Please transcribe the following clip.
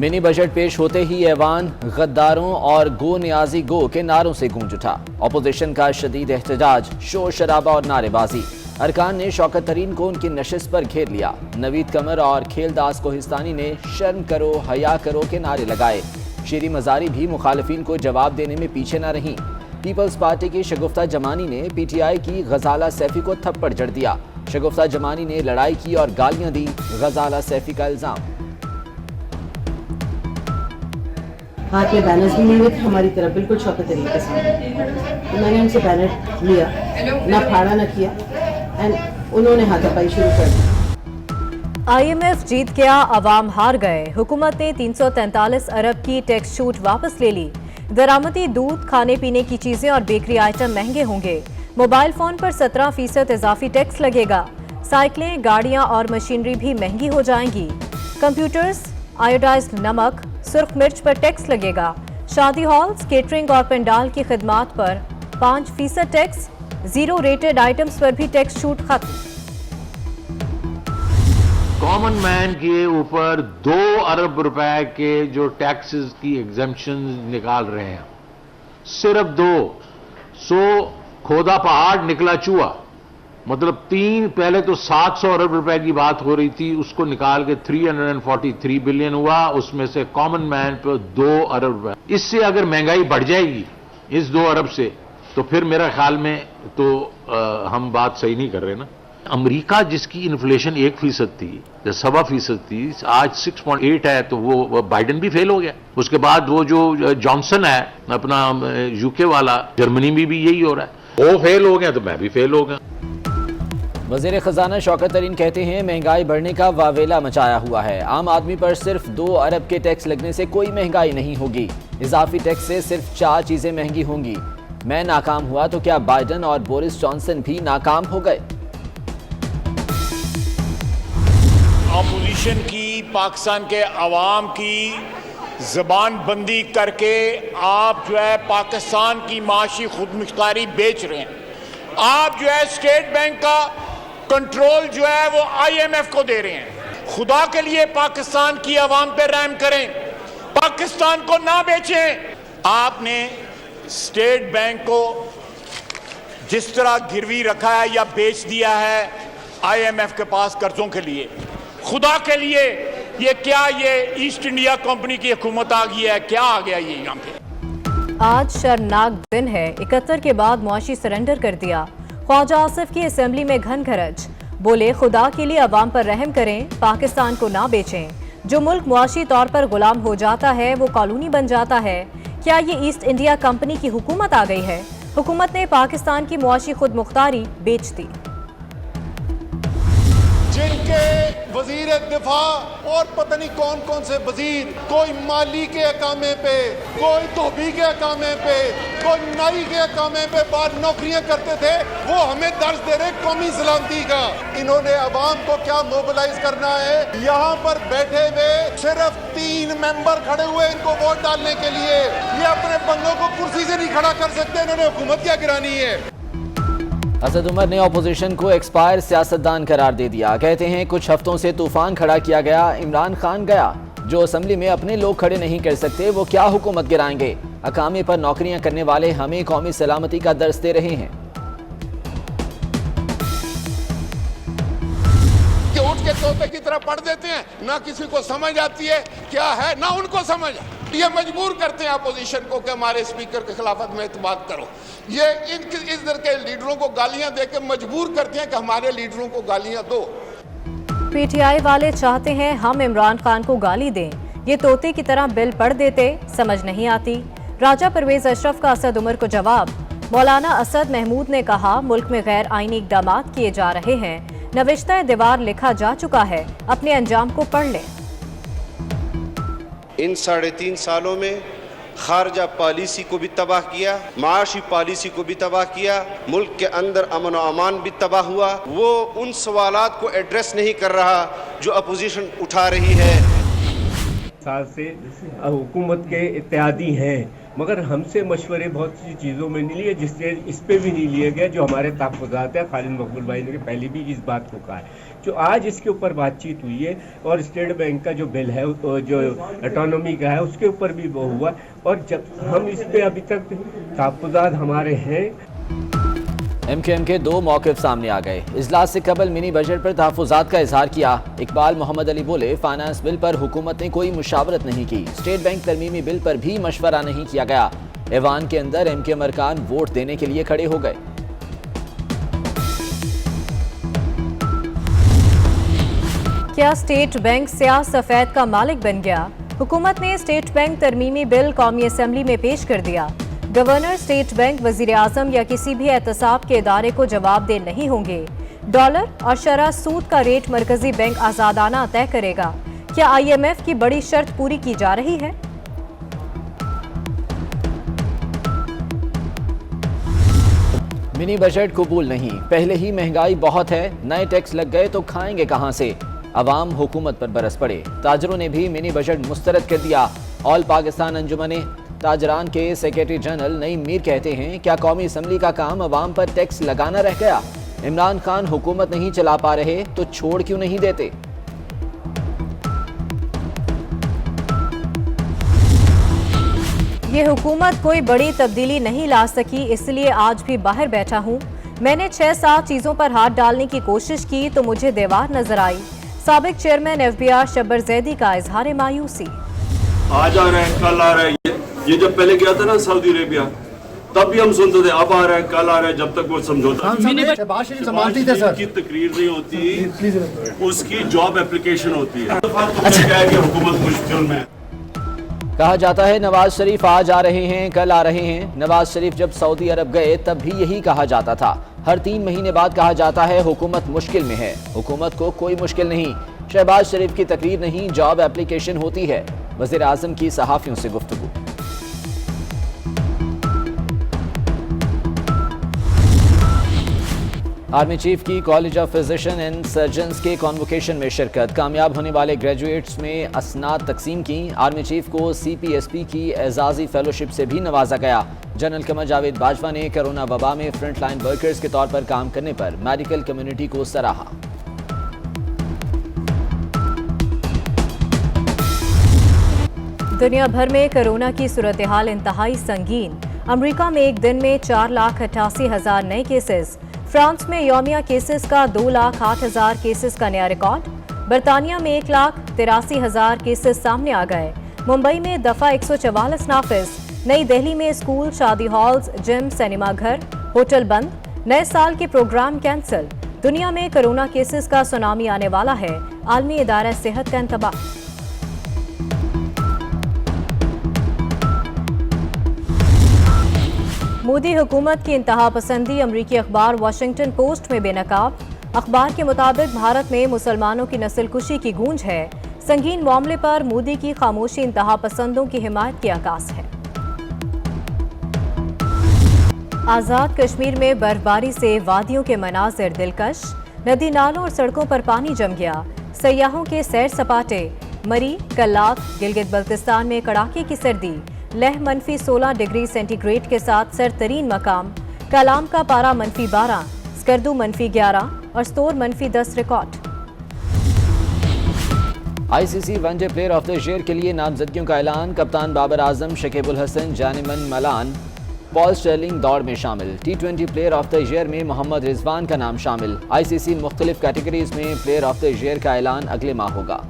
Mini budget पेश होते ही ऐवान गद्दारों और गो नियाजी गो के नारों से गूंज उठा। अपोजिशन का शदीद एहतजाज, शोर शराबा और नारेबाजी। अरकान ने शौकत तरीन को उनकी नशिस्त पर घेर लिया। नवीद कमर और खेलदास कोहिस्तानी ने शर्म करो हया करो के नारे लगाए। शीरी मजारी भी मुखालिफिन को जवाब देने में पीछे न रहीं। पीपल्स पार्टी की शगुफ्ता जमानी ने पीटीआई की गजाला सैफी को थप्पड़ जड़ दिया। शगुफ्ता जमानी ने लड़ाई की और गालियां दी। गजाला सैफी का इल्जाम, हाथ में बैनर्स भी नहीं थे हमारी तरफ, बिल्कुल शौकत तरीन के साथ। तो मैंने उनसे बैनर लिया, ना फाड़ा ना किया, एंड उन्होंने हाथापाई शुरू कर दी। IMF जीत गया, अवाम हार गए। हुकूमत ने 343 अरब की टैक्स छूट वापस ले ली। दरामदी दूध, खाने पीने की चीजें और बेकरी आइटम महंगे होंगे। मोबाइल फोन पर 17% इजाफी टैक्स लगेगा। साइकिलें, गाड़ियां और मशीनरी भी महंगी हो जाएंगी। कंप्यूटर्स, आयोडाइज्ड नमक, सुर्ख मिर्च पर टैक्स लगेगा। शादी हॉल्स, केटरिंग और पंडाल की खिदमात पर 5% टैक्स। जीरो रेटेड आइटम्स पर भी टैक्स छूट खत्म। कॉमन मैन के ऊपर 2 अरब रुपए के जो टैक्सेस की एग्जेम्पशन निकाल रहे हैं, सिर्फ 2। सो खोदा पहाड़ निकला चूहा, मतलब 3, पहले तो 700 अरब रुपए की बात हो रही थी, उसको निकाल के 343 बिलियन हुआ। उसमें से कॉमन मैन पर 2 अरब रुपए। इससे अगर महंगाई बढ़ जाएगी इस 2 अरब से, तो फिर मेरा ख्याल में तो हम बात सही नहीं कर रहे ना। अमेरिका जिसकी इन्फ्लेशन 1% थी, 1.25% थी, आज 6.8 है, तो वो बाइडेन भी फेल हो गया। उसके बाद वो जो जॉनसन है अपना यूके वाला, जर्मनी में भी यही हो रहा है। वो फेल हो गया तो मैं भी फेल हो गया। वज़ीर खजाना शौकत तरीन कहते हैं महंगाई बढ़ने का वावेला मचाया हुआ है। आम आदमी पर सिर्फ 2 अरब के टैक्स लगने से कोई महंगाई नहीं होगी। इजाफी टैक्स से सिर्फ 4 चीजें महंगी होंगी। मैं नाकाम हुआ तो क्या बाइडेन और बोरिस जॉनसन भी नाकाम हो गए? अपोजिशन की, पाकिस्तान के अवाम की ज़बान बंदी करके आप जो है पाकिस्तान की माशी खुदमुख्तारी बेच रहे हैं। आप जो है स्टेट बैंक का कंट्रोल जो है वो IMF को दे रहे हैं। खुदा के लिए पाकिस्तान की अवाम पे रहम करें, पाकिस्तान को ना बेचें। आपने स्टेट बैंक को जिस तरह गिरवी रखा है या बेच दिया है IMF के पास कर्जों के लिए, खुदा के लिए ये क्या, ये ईस्ट इंडिया कंपनी की हुकूमत आ गई है? क्या आ गया ये यहाँ पे? आज शर्मनाक दिन है। 71 के बाद मुआशी सरेंडर कर दिया। ख्वाजा आसिफ की असेंबली में घन खरच, बोले खुदा के लिए अवाम पर रहम करें, पाकिस्तान को ना बेचें। जो मुल्क मुआशी तौर पर गुलाम हो जाता है वो कॉलोनी बन जाता है। क्या ये ईस्ट इंडिया कंपनी की हुकूमत आ गई है? हुकूमत ने पाकिस्तान की मुआशी खुद मुख्तारी बेच दी। जिनके वजीर दिफा और पता नहीं कौन कौन से वजीर, कोई माली के अकामे पे, कोई धोबी के अकामे पे, कोई नाई के अकामे पे बाहर नौकरियां करते थे, वो हमें दर्ज दे रहे कौमी सलामती का। इन्होंने अवाम को क्या मोबिलाइज करना है? यहाँ पर बैठे हुए सिर्फ 3 मेंबर खड़े हुए इनको वोट डालने के लिए। ये अपने बंगों को कुर्सी से नहीं खड़ा कर सकते, इन्होंने हुकूमत क्या गिरानी है? असद उमर ने अपोजिशन को एक्सपायर सियासतदान करार दे दिया। कहते हैं कुछ हफ्तों से तूफान खड़ा किया गया, इमरान खान गया। जो असेंबली में अपने लोग खड़े नहीं कर सकते वो क्या हुकूमत गिराएंगे? अकामे पर नौकरियां करने वाले हमें कौमी सलामती का दर्स दे रहे हैं। उठ के तोते की तरह पढ़ देते हैं, ना किसी को समझ आती है क्या है, ना उनको समझ। ये मजबूर करते हैं अपोजिशन को कि हमारे स्पीकर के खिलाफत में इत्तेमाद करो। ये इस तरह के लीडरों को गालियां देके मजबूर करते हैं कि हमारे लीडरों को गालियां दो। PTI वाले चाहते हैं हम इमरान खान को गाली दें। ये तोते की तरह बिल पढ़ देते, समझ नहीं आती। राजा परवेज अशरफ का असद उमर को जवाब। मौलाना असद महमूद ने कहा मुल्क में गैर आईनी इकदाम किए जा रहे हैं। नविश्ता दीवार लिखा जा चुका है, अपने अंजाम को पढ़ लें। इन 3.5 सालों में खारजा पॉलिसी को भी तबाह किया, माशी पॉलिसी को भी तबाह किया, मुल्क के अंदर अमन और अमान भी तबाह हुआ। वो उन सवालात को एड्रेस नहीं कर रहा जो अपोजिशन उठा रही है। साल से हुकूमत के इत्तेहादी हैं, मगर हमसे मशवरे बहुत सी चीज़ों में नहीं लिए, जिससे इस पे भी नहीं लिए गए जो हमारे तहफ़्फ़ुज़ात है। खालिद मकबूल भाई ने पहले भी इस बात को कहा है। जो आज इसके ऊपर बातचीत हुई है और स्टेट बैंक का जो बिल है जो ऑटोनॉमी का है उसके ऊपर भी वो हुआ, और जब हम इस पे अभी तक तहफ़्फ़ुज़ात हमारे हैं। एमकेएम के दो मौक़िफ़ सामने आ गए। इजलास से कबल मिनी बजट पर तहफ़्फ़ुज़ात का इजहार किया। इकबाल मोहम्मद अली बोले, फाइनेंस बिल पर हुकूमत ने कोई मुशावरत नहीं की। स्टेट बैंक तरमीमी बिल पर भी मशवरा नहीं किया गया। ऐवान के अंदर एमकेएम अरकान वोट देने के लिए खड़े हो गए। क्या स्टेट बैंक स्याह सफेद का मालिक बन गया? हुकूमत ने स्टेट बैंक तरमीमी बिल कौमी असम्बली में पेश कर दिया। गवर्नर, स्टेट बैंक, वजीर आजम या किसी भी एहतसाब के इदारे को जवाबदेह नहीं होंगे। डॉलर और शरह सूद का रेट मरकजी बैंक आजादाना तय करेगा। क्या IMF की बड़ी शर्त पूरी की जा रही है? मिनी बजट कबूल नहीं, पहले ही महंगाई बहुत है, नए टैक्स लग गए तो खाएंगे कहां से? अवाम हुकूमत पर बरस पड़े। ताजरों ने भी मिनी बजट मुस्तरद कर दिया। ऑल पाकिस्तान अंजुमन ताजरान के सेक्रेटरी जनरल नईम मीर कहते हैं, क्या कौमी असम्बली का काम अवाम पर टैक्स लगाना रह गया? इमरान खान हुकूमत नहीं चला पा रहे तो छोड़ क्यों नहीं देते? ये हुकूमत कोई बड़ी तब्दीली नहीं ला सकी, इसलिए आज भी बाहर बैठा हूँ। मैंने 6-7 चीजों पर हाथ डालने की कोशिश की तो मुझे दीवार नजर आई। साबिक चेयरमैन FBR शब्बर जैदी का इजहार मायूसी। आज आ रहे हैं, कल आ रहे हैं। ये जब पहले गया था ना सऊदी अरेबिया, तब भी हम सुनते थे अब आ रहे हैं, कल आ रहे हैं, जब तक वो समझौता की तकरीर नहीं होती, उसकी जॉब एप्लीकेशन होती है। क्या है कि हुकूमत मुश्किल में। कहा जाता है नवाज शरीफ आज आ रहे हैं, कल आ रहे हैं। नवाज शरीफ जब सऊदी अरब गए तब भी यही कहा जाता था। हर 3 महीने बाद कहा जाता है हुकूमत मुश्किल में है। हुकूमत को कोई मुश्किल नहीं। शहबाज शरीफ की तकरीर नहीं, जॉब एप्लीकेशन होती है। वज़ीर आज़म की सहाफ़ियों से गुफ्तगू। आर्मी चीफ की college of physician and surgeons के कॉन्वोकेशन में शिरकत। कामयाब होने वाले ग्रेजुएट्स में असनाद तकसीम की। आर्मी चीफ को CPSP की एजाजी फेलोशिप से भी नवाजा गया। जनरल कमर जावेद बाजवा ने कोरोना वबा में फ्रंट लाइन वर्कर्स के तौर पर काम करने पर मेडिकल कम्युनिटी को सराहा। दुनिया भर में कोरोना की सूरत हाल इंतहाई संगीन। अमरीका में एक दिन में 4,88,000 नए केसेस। फ्रांस में यौमिया केसेस का 2,08,000 केसेस का नया रिकॉर्ड। बरतानिया में 1,83,000 केसेस सामने आ गए। मुंबई में दफा 144 नाफिज। नई दिल्ली में स्कूल, शादी हॉल्स, जिम, सिनेमा घर, होटल बंद। नए साल के प्रोग्राम कैंसिल। दुनिया में कोरोना केसेस का सुनामी आने वाला है। आलमी इदारा सेहत का इंतबाह। मोदी हुकूमत की इंतहा पसंदी। अमरीकी अखबार वाशिंगटन पोस्ट में बेनकाब। अखबार के मुताबिक भारत में मुसलमानों की नस्लकुशी की गूंज है। संगीन मामले पर मोदी की खामोशी इंतहा पसंदों की हिमायत की आगाज है। आजाद कश्मीर में बर्फबारी से वादियों के मनाजिर दिलकश। नदी नालों और सड़कों पर पानी जम गया। सयाहों के सैर सपाटे। मरी, कल्लात, गिलगित बल्तिस्तान में कड़ाके की सर्दी। लेह -16 डिग्री सेंटीग्रेड के साथ सरतरीन मकाम। कलाम का पारा -12, स्कर्दू -11 और स्तोर -10 record. ICC one day player of the year के लिए नामजदगियों का ऐलान। कप्तान बाबर आजम, शकीब उल हसन, जानिमन मलान, पॉल स्टर्लिंग दौड़ में शामिल। T20 player of the year में मोहम्मद रिजवान का नाम शामिल। ICC मुख्तलिफ कैटेगरीज में प्लेयर ऑफ द ईयर का ऐलान अगले माह होगा।